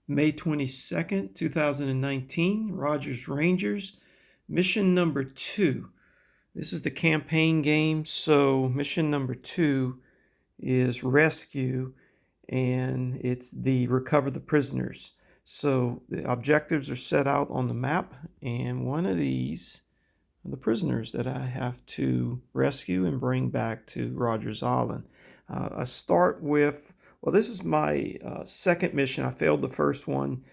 May 22nd, 2019, Rogers Rangers, mission number 2. This is the campaign game, so mission number 2 is rescue, and it's the recover the prisoners. So the objectives are set out on the map, and one of these are the prisoners that I have to rescue and bring back to Rogers Island. I start with, well, this is my second mission. I failed the first one.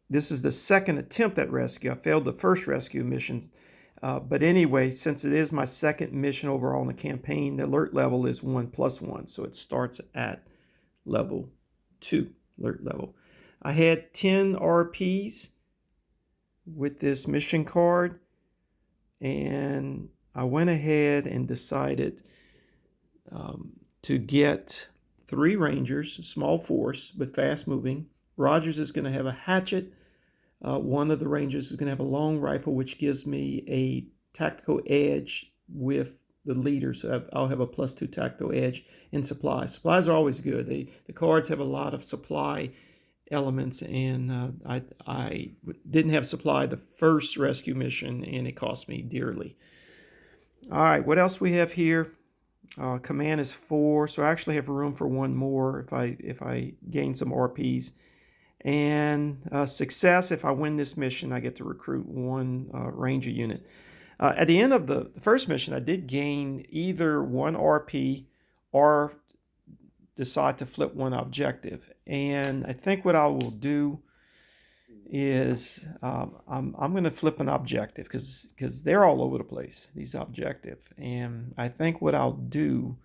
This is the second attempt at rescue. I failed the first rescue mission. But anyway, since it is my second mission overall in the campaign, the alert level is 1+1. So it starts at level 2, alert level. I had 10 RPs with this mission card, and I went ahead and decided to get 3 Rangers, small force, but fast moving. Rogers is going to have a hatchet. One of the Rangers is going to have a long rifle, which gives me a tactical edge with the leader. So I'll have a +2 tactical edge in supplies. Supplies are always good. The cards have a lot of supply elements, and I didn't have supply the first rescue mission, and it cost me dearly. All right, what else we have here? Command is 4, so I actually have room for one more if I gain some RPs. And success, if I win this mission, I get to recruit 1 Ranger unit. At the end of the first mission, I did gain either 1 RP or decide to flip 1 objective. And I think what I will do is I'm going to flip an objective because they're all over the place, these objectives. And I think what I'll do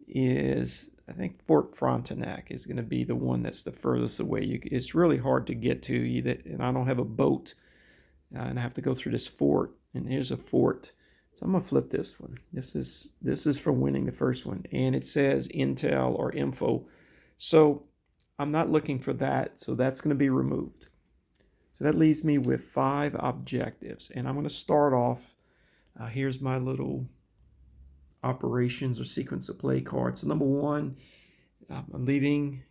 is, I think Fort Frontenac is going to be the one that's the furthest away. It's really hard to get to either, and I don't have a boat, and I have to go through this fort. And here's a fort, so I'm gonna flip this one. This is for winning the first one, and it says intel or info, so I'm not looking for that. So that's going to be removed. So that leaves me with 5 objectives, and I'm going to start off. Here's my little operations or sequence of play card. So number 1, I'm leaving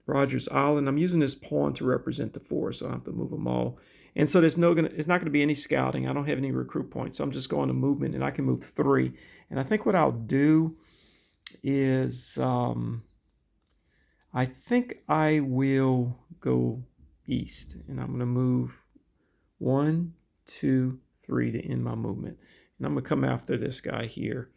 Rogers Island. I'm using this pawn to represent the 4, so I have to move them all. And so there's not going to be any scouting. I don't have any recruit points, so I'm just going to movement, and I can move 3. And I think what I'll do is I think I will go east, and I'm going to move 1, 2, 3 to end my movement. And I'm going to come after this guy here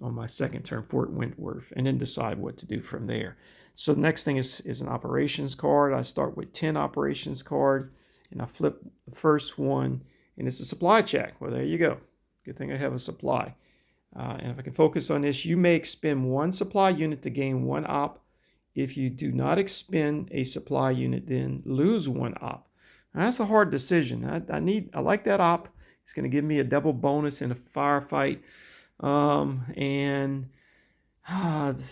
on my second turn, Fort Wentworth, and then decide what to do from there. So the next thing is an operations card. I start with 10 operations card, and I flip the first one, and it's a supply check. Well, there you go. Good thing I have a supply. And if I can focus on this, you may expend 1 supply unit to gain 1 op. If you do not expend a supply unit, then lose 1 op. Now, that's a hard decision. I like that op. It's going to give me a double bonus in a firefight.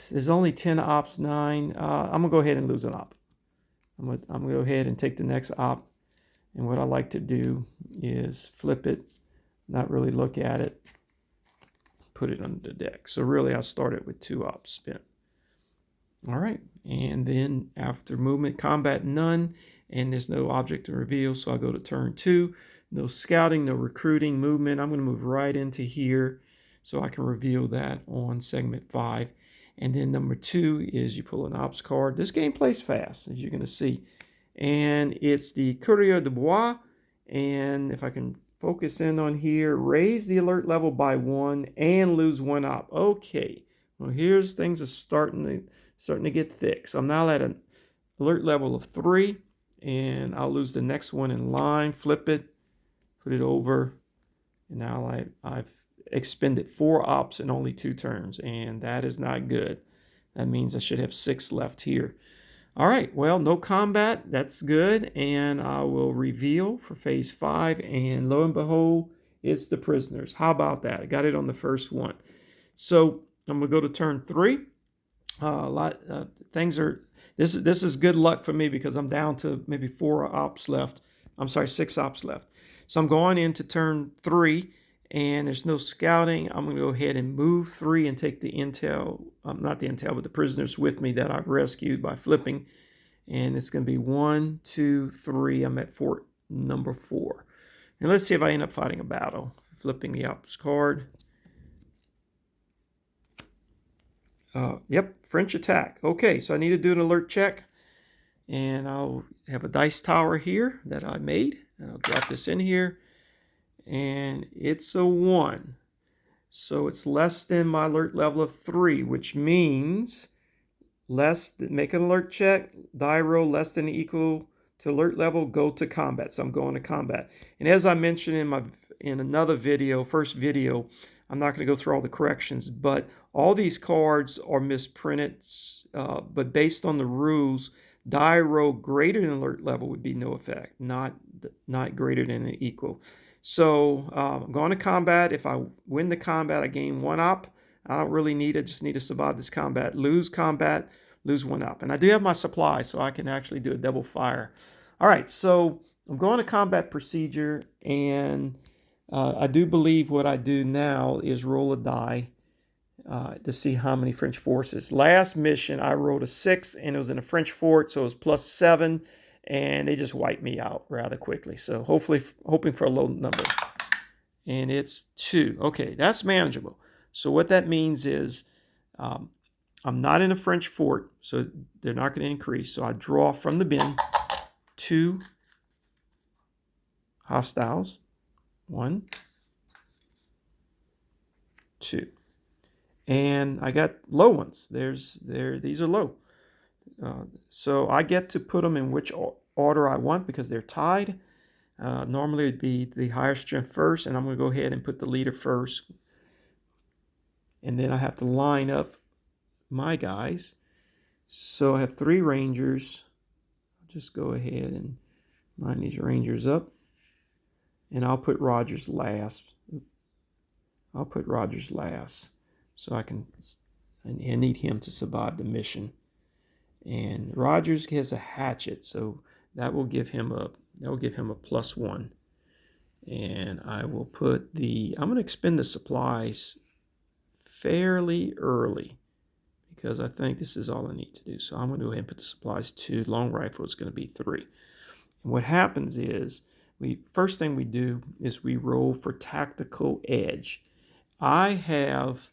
There's only 10 ops, 9. I'm going to go ahead and lose an op. I'm going to go ahead and take the next op. And what I like to do is flip it, not really look at it, put it under the deck. So really, I started with 2 ops spent. All right. And then after movement, combat, none. And there's no object to reveal. So I go to turn 2. No scouting, no recruiting, movement. I'm going to move right into here so I can reveal that on segment 5. And then number 2 is you pull an ops card. This game plays fast, as you're going to see. And it's the Courrier de Bois. And if I can focus in on here, raise the alert level by 1 and lose 1 op. Okay. Well, here's things are starting to get thick. So I'm now at an alert level of 3. And I'll lose the next one in line, flip it, put it over, and now I've expended 4 ops in only 2 turns, and that is not good. That means I should have 6 left here. All right, well, no combat. That's good, and I will reveal for phase 5, and lo and behold, it's the prisoners. How about that? I got it on the first one. So I'm going to go to turn 3. This is good luck for me because I'm down to maybe 6 ops left. So I'm going into turn 3, and there's no scouting, I'm going to go ahead and move 3 and take the intel, not the intel, but the prisoners with me that I've rescued by flipping. And it's going to be 1, 2, 3. I'm at fort number 4. And let's see if I end up fighting a battle. Flipping the ops card. Yep, French attack. Okay, so I need to do an alert check. And I'll have a dice tower here that I made. And I'll drop this in here. And it's a 1. So it's less than my alert level of 3, which means make an alert check, die roll less than or equal to alert level, go to combat. So I'm going to combat. And as I mentioned in another video, first video, I'm not going to go through all the corrections, but all these cards are misprinted. But based on the rules, die roll greater than alert level would be no effect, not greater than or equal. So I'm going to combat. If I win the combat, I gain 1 op. I don't really need it. Just need to survive this combat. Lose combat, lose 1 op. And I do have my supply, so I can actually do a double fire. All right, so I'm going to combat procedure, and I do believe what I do now is roll a die to see how many French forces. Last mission, I rolled a 6, and it was in a French fort, so it was +7, and they just wiped me out rather quickly. So hoping for a low number. And it's 2. Okay, that's manageable. So what that means is I'm not in a French fort, so they're not going to increase. So I draw from the bin 2 hostiles. 1, 2. And I got low ones. These are low. So I get to put them in which order I want because they're tied. Normally it'd be the higher strength first, and I'm going to go ahead and put the leader first. And then I have to line up my guys. So I have 3 rangers. I'll just go ahead and line these rangers up. And I'll put Rogers last. I'll put Rogers last. So I need him to survive the mission. And Rogers has a hatchet, so that will give him a +1. And I will put I'm going to expend the supplies fairly early because I think this is all I need to do. So I'm going to go ahead and put the supplies 2. Long rifle is going to be 3. And what happens is first thing we do is we roll for tactical edge. I have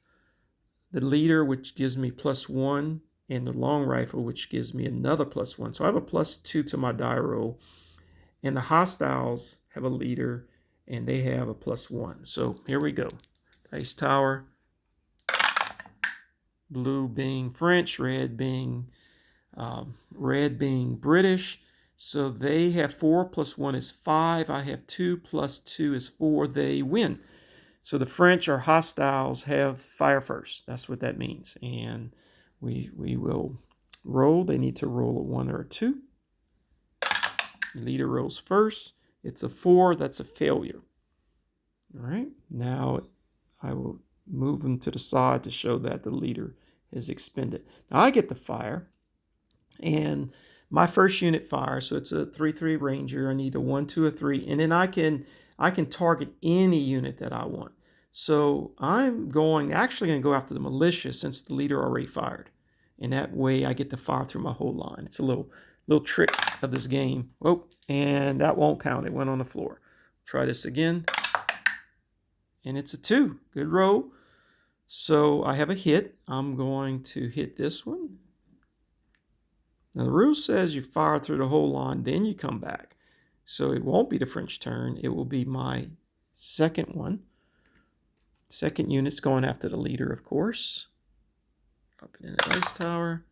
the leader, which gives me +1, and the long rifle, which gives me another +1. So I have a +2 to my die roll. And the hostiles have a leader, and they have a +1. So here we go. Dice tower. Blue being French, red being British. So they have 4 + 1 is 5. I have 2 + 2 is 4. They win. So the French are hostiles, have fire first. That's what that means. And we will roll. They need to roll a 1 or a 2. The leader rolls first. It's a 4. That's a failure. All right. Now I will move them to the side to show that the leader is expended. Now I get to fire. And my first unit fires. So it's a 3/3 ranger. I need a 1, 2, or 3. And then I can target any unit that I want. So I'm actually going to go after the militia since the leader already fired. And that way I get to fire through my whole line. It's a little trick of this game. Oh, and that won't count. It went on the floor. Try this again. And it's a 2. Good roll. So I have a hit. I'm going to hit this one. Now the rule says you fire through the whole line, then you come back. So it won't be the French turn. It will be my second one. Second unit's going after the leader, of course. Up it in the dice tower.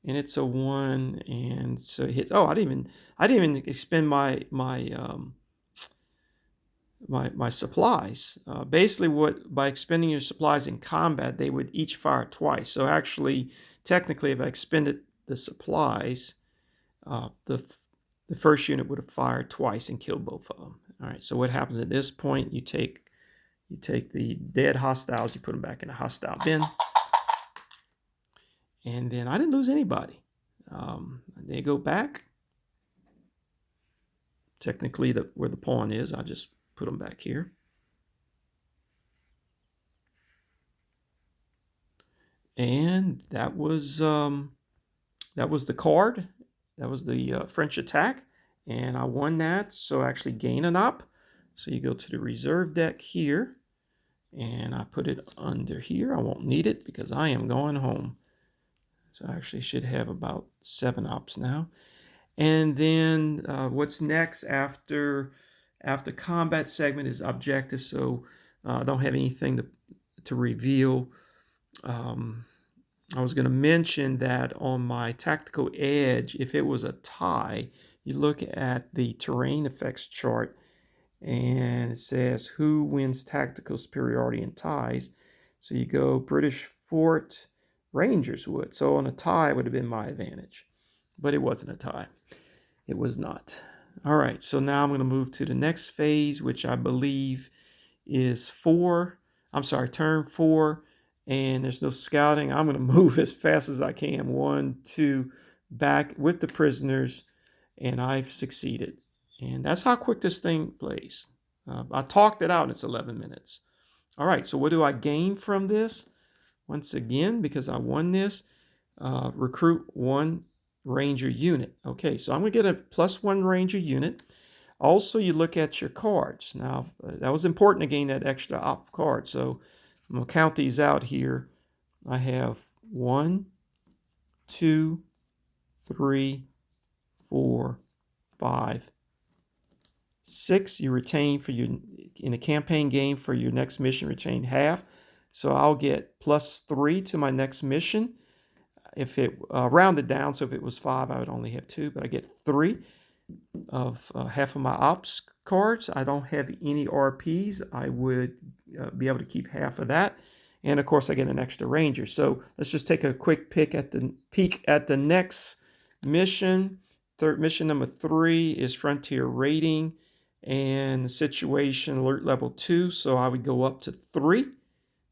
And it's a 1, and so it hits. Oh, I didn't even expend my supplies. Basically, by expending your supplies in combat, they would each fire twice. So actually, technically, if I expended the supplies, the first unit would have fired twice and killed both of them. All right. So what happens at this point? You take the dead hostiles, you put them back in a hostile bin. And then I didn't lose anybody. They go back. Technically, where the pawn is, I just put them back here. And that was the card. That was the French attack. And I won that, so I actually gain an op. So you go to the reserve deck here, and I put it under here. I won't need it because I am going home. So I actually should have about 7 ops now. And then what's next after combat segment is objective. So I don't have anything to reveal. I was going to mention that on my tactical edge, if it was a tie, you look at the terrain effects chart and it says who wins tactical superiority in ties. So you go British Fort, Rangers would. So on a tie, it would have been my advantage. But it wasn't a tie. It was not. All right, so now I'm going to move to the next phase, which I believe is turn 4, and there's no scouting. I'm going to move as fast as I can. 1, 2, back with the prisoners, and I've succeeded. And that's how quick this thing plays. I talked it out, and it's 11 minutes. All right, so what do I gain from this? Once again, because I won this, recruit 1 Ranger unit. Okay, so I'm going to get a +1 Ranger unit. Also, you look at your cards. Now, that was important to gain that extra op card. So I'm going to count these out here. I have 1, 2, 3, 4, 5, 6. You retain in a campaign game for your next mission, retain half. So I'll get +3 to my next mission. If it rounded down, so if it was 5, I would only have 2, but I get 3 of half of my ops cards. I don't have any RPs. I would be able to keep half of that. And of course, I get an extra ranger. So let's just take a quick peek at the next mission. Mission number 3 is Frontier Raiding and situation alert level 2. So I would go up to 3.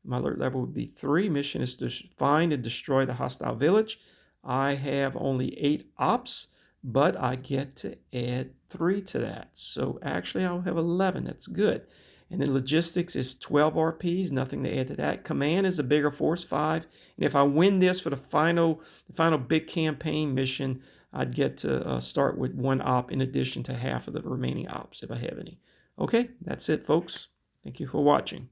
My alert level would be 3. Mission is to find and destroy the hostile village. I have only 8 ops, but I get to add 3 to that. So actually I'll have 11. That's good. And then logistics is 12 RPs, nothing to add to that. Command is a bigger force, 5. And if I win this for the final big campaign mission, I'd get to start with 1 op in addition to half of the remaining ops if I have any. Okay, that's it, folks. Thank you for watching.